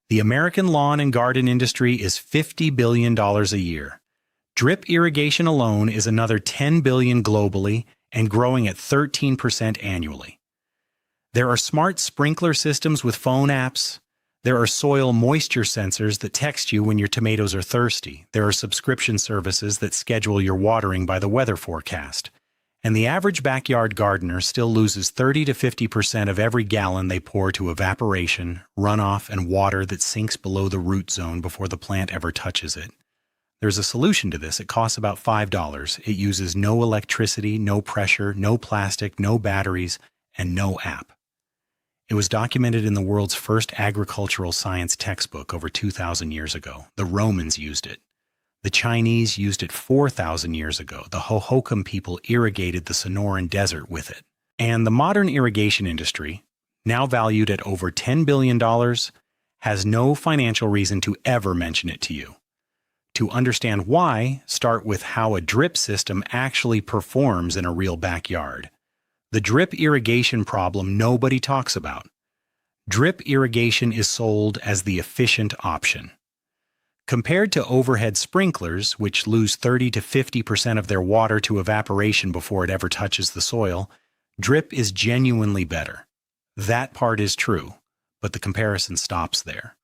The American lawn and garden industry is $50 billion a year. Drip irrigation alone is another $10 billion globally and growing at 13% annually. There are smart sprinkler systems with phone apps. There are soil moisture sensors that text you when your tomatoes are thirsty. There are subscription services that schedule your watering by the weather forecast. And the average backyard gardener still loses 30 to 50% of every gallon they pour to evaporation, runoff, and water that sinks below the root zone before the plant ever touches it. There's a solution to this. It costs about $5. It uses no electricity, no pressure, no plastic, no batteries, and no app. It was documented in the world's first agricultural science textbook over 2,000 years ago. The Romans used it. The Chinese used it 4,000 years ago. The Hohokam people irrigated the Sonoran desert with it. And the modern irrigation industry, now valued at over $10 billion, has no financial reason to ever mention it to you. To understand why, start with how a drip system actually performs in a real backyard. The drip irrigation problem nobody talks about. Drip irrigation is sold as the efficient option. Compared to overhead sprinklers, which lose 30 to 50% of their water to evaporation before it ever touches the soil, drip is genuinely better. That part is true, but the comparison stops there.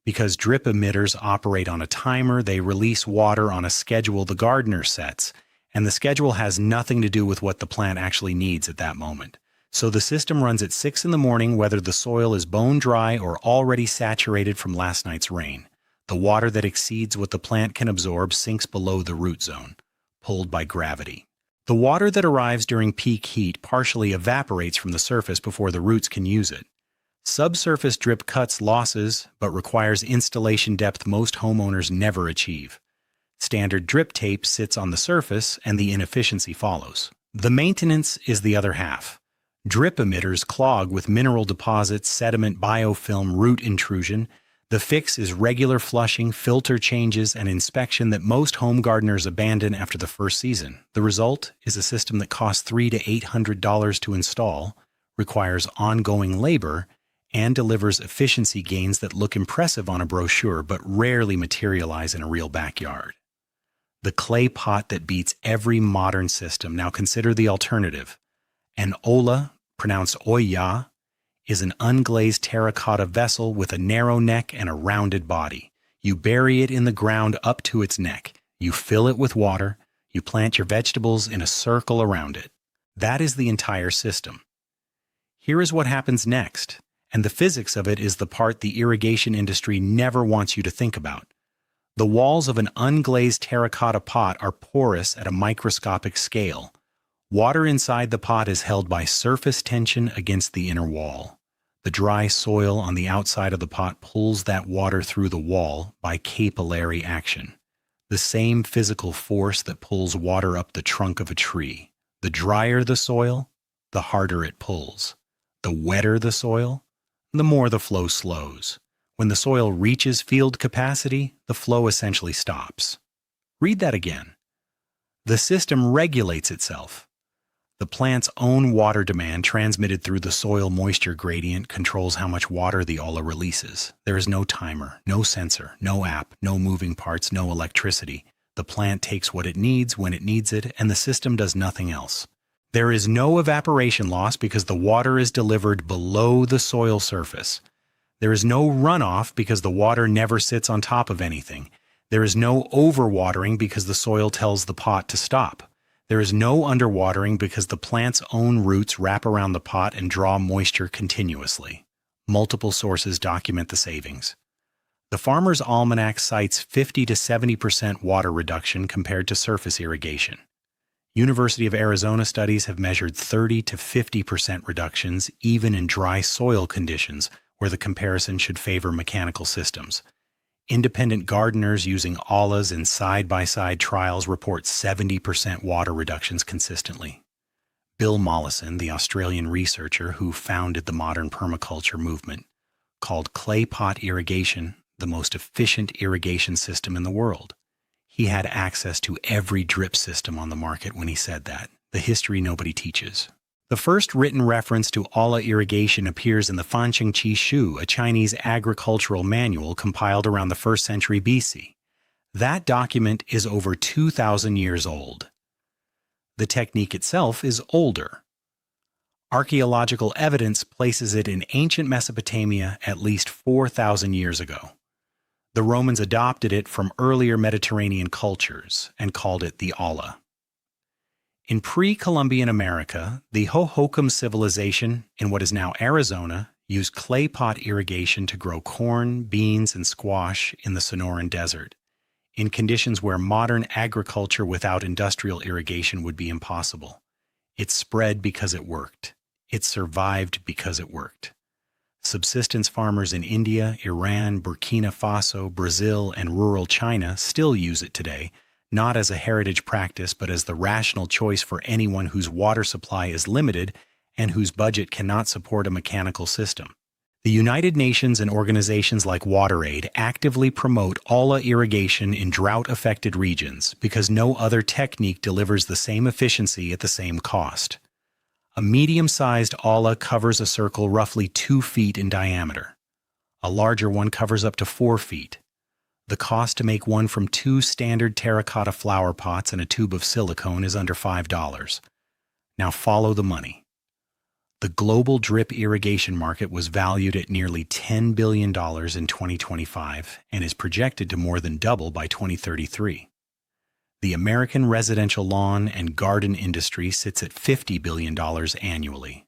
Because drip emitters operate on a timer, they release water on a schedule the gardener sets, and the schedule has nothing to do with what the plant actually needs at that moment. So the system runs at 6 in the morning whether the soil is bone dry or already saturated from last night's rain. The water that exceeds what the plant can absorb sinks below the root zone, pulled by gravity. The water that arrives during peak heat partially evaporates from the surface before the roots can use it. Subsurface drip cuts losses, but requires installation depth most homeowners never achieve. Standard drip tape sits on the surface, and the inefficiency follows. The maintenance is the other half. Drip emitters clog with mineral deposits, sediment, biofilm, root intrusion. The fix is regular flushing, filter changes, and inspection that most home gardeners abandon after the first season. The result is a system that costs $300 to $800 to install, requires ongoing labor, and delivers efficiency gains that look impressive on a brochure but rarely materialize in a real backyard. The clay pot that beats every modern system. Now consider the alternative. An olla, pronounced oya, is an unglazed terracotta vessel with a narrow neck and a rounded body. You bury it in the ground up to its neck. You fill it with water. You plant your vegetables in a circle around it. That is the entire system. Here is what happens next, and the physics of it is the part the irrigation industry never wants you to think about. The walls of an unglazed terracotta pot are porous at a microscopic scale. Water inside the pot is held by surface tension against the inner wall. The dry soil on the outside of the pot pulls that water through the wall by capillary action, the same physical force that pulls water up the trunk of a tree. The drier the soil, the harder it pulls. The wetter the soil, the more the flow slows. When the soil reaches field capacity, the flow essentially stops. Read that again. The system regulates itself. The plant's own water demand transmitted through the soil moisture gradient controls how much water the olla releases. There is no timer, no sensor, no app, no moving parts, no electricity. The plant takes what it needs when it needs it, and the system does nothing else. There is no evaporation loss because the water is delivered below the soil surface. There is no runoff because the water never sits on top of anything. There is no overwatering because the soil tells the pot to stop. There is no underwatering because the plant's own roots wrap around the pot and draw moisture continuously. Multiple sources document the savings. The Farmer's Almanac cites 50 to 70% water reduction compared to surface irrigation. University of Arizona studies have measured 30 to 50% reductions even in dry soil conditions, where the comparison should favor mechanical systems. Independent gardeners using ollas in side-by-side trials report 70% water reductions consistently. Bill Mollison, the Australian researcher who founded the modern permaculture movement, called clay pot irrigation the most efficient irrigation system in the world. He had access to every drip system on the market when he said that, the history nobody teaches. The first written reference to Ala irrigation appears in the Fanqing Qi Shu, a Chinese agricultural manual compiled around the 1st century BC. That document is over 2,000 years old. The technique itself is older. Archaeological evidence places it in ancient Mesopotamia at least 4,000 years ago. The Romans adopted it from earlier Mediterranean cultures and called it the Ala. In pre-Columbian America, the Hohokam civilization in what is now Arizona used clay pot irrigation to grow corn, beans, and squash in the Sonoran desert, in conditions where modern agriculture without industrial irrigation would be impossible. It spread because it worked. It survived because it worked. Subsistence farmers in India, Iran, Burkina Faso, Brazil, and rural China still use it today, not as a heritage practice but as the rational choice for anyone whose water supply is limited and whose budget cannot support a mechanical system. The United Nations and organizations like WaterAid actively promote Ala irrigation in drought-affected regions because no other technique delivers the same efficiency at the same cost. A medium-sized Ala covers a circle roughly 2 feet in diameter. A larger one covers up to 4 feet. The cost to make one from 2 standard terracotta flower pots and a tube of silicone is under $5. Now follow the money. The global drip irrigation market was valued at nearly $10 billion in 2025 and is projected to more than double by 2033. The American residential lawn and garden industry sits at $50 billion annually.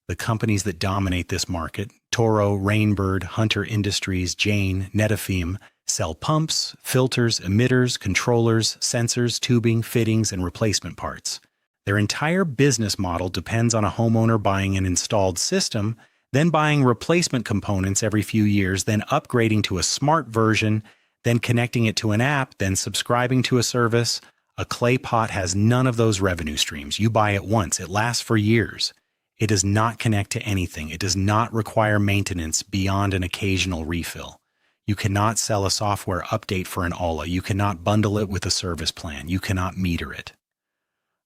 The companies that dominate this market, Toro, Rainbird, Hunter Industries, Jane, Netafim, sell pumps, filters, emitters, controllers, sensors, tubing, fittings, and replacement parts. Their entire business model depends on a homeowner buying an installed system, then buying replacement components every few years, then upgrading to a smart version, then connecting it to an app, then subscribing to a service. A clay pot has none of those revenue streams. You buy it once. It lasts for years. It does not connect to anything. It does not require maintenance beyond an occasional refill. You cannot sell a software update for an Ala. You cannot bundle it with a service plan. You cannot meter it.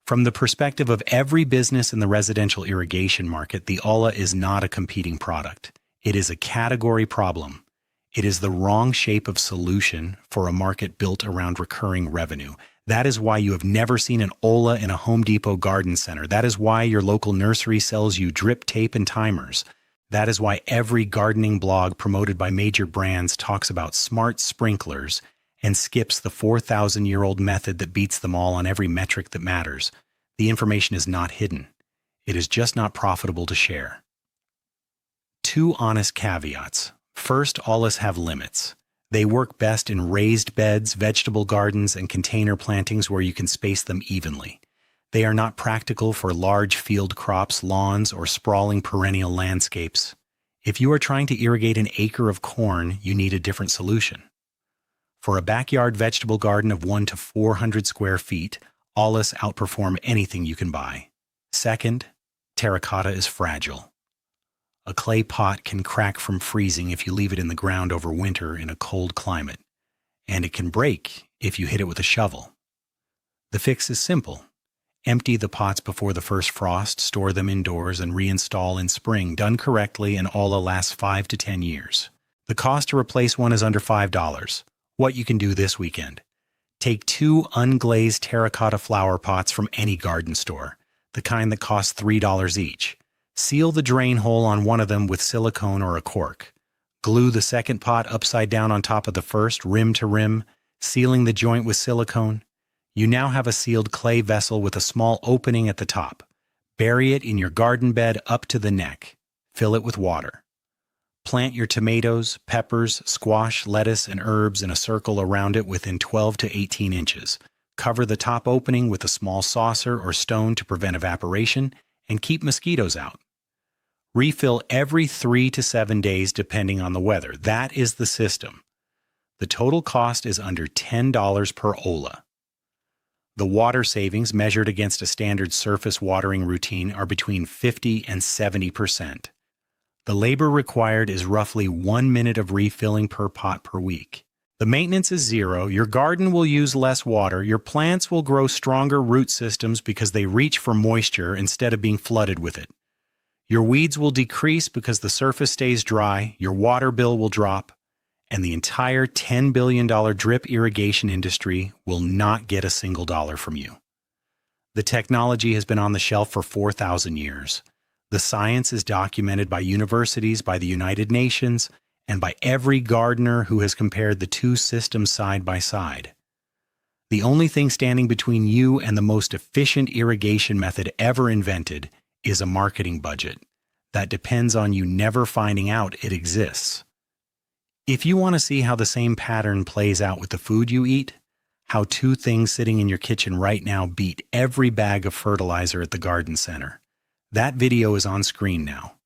From the perspective of every business in the residential irrigation market, the Ala is not a competing product. It is a category problem. It is the wrong shape of solution for a market built around recurring revenue. That is why you have never seen an Ala in a Home Depot garden center. That is why your local nursery sells you drip tape and timers. That is why every gardening blog promoted by major brands talks about smart sprinklers and skips the 4,000-year-old method that beats them all on every metric that matters. The information is not hidden. It is just not profitable to share. 2 honest caveats. First, Alas have limits. They work best in raised beds, vegetable gardens, and container plantings where you can space them evenly. They are not practical for large field crops, lawns, or sprawling perennial landscapes. If you are trying to irrigate an acre of corn, you need a different solution. For a backyard vegetable garden of 1 to 400 square feet, Alas outperform anything you can buy. Second, terracotta is fragile. A clay pot can crack from freezing if you leave it in the ground over winter in a cold climate, and it can break if you hit it with a shovel. The fix is simple. Empty the pots before the first frost, store them indoors, and reinstall in spring. Done correctly, and Ala lasts 5 to 10 years. The cost to replace one is under $5. What you can do this weekend. Take 2 unglazed terracotta flower pots from any garden store, the kind that costs $3 each. Seal the drain hole on one of them with silicone or a cork. Glue the second pot upside down on top of the first, rim to rim, sealing the joint with silicone. You now have a sealed clay vessel with a small opening at the top. Bury it in your garden bed up to the neck. Fill it with water. Plant your tomatoes, peppers, squash, lettuce, and herbs in a circle around it within 12 to 18 inches. Cover the top opening with a small saucer or stone to prevent evaporation and keep mosquitoes out. Refill every 3 to 7 days depending on the weather. That is the system. The total cost is under $10 per Ala. The water savings measured against a standard surface watering routine are between 50 and 70%. The labor required is roughly 1 minute of refilling per pot per week. The maintenance is zero, your garden will use less water, your plants will grow stronger root systems because they reach for moisture instead of being flooded with it. Your weeds will decrease because the surface stays dry, your water bill will drop, and the entire $10 billion drip irrigation industry will not get a single dollar from you. The technology has been on the shelf for 4,000 years. The science is documented by universities, by the United Nations, and by every gardener who has compared the two systems side by side. The only thing standing between you and the most efficient irrigation method ever invented is a marketing budget that depends on you never finding out it exists. If you want to see how the same pattern plays out with the food you eat, how two things sitting in your kitchen right now beat every bag of fertilizer at the garden center, that video is on screen now.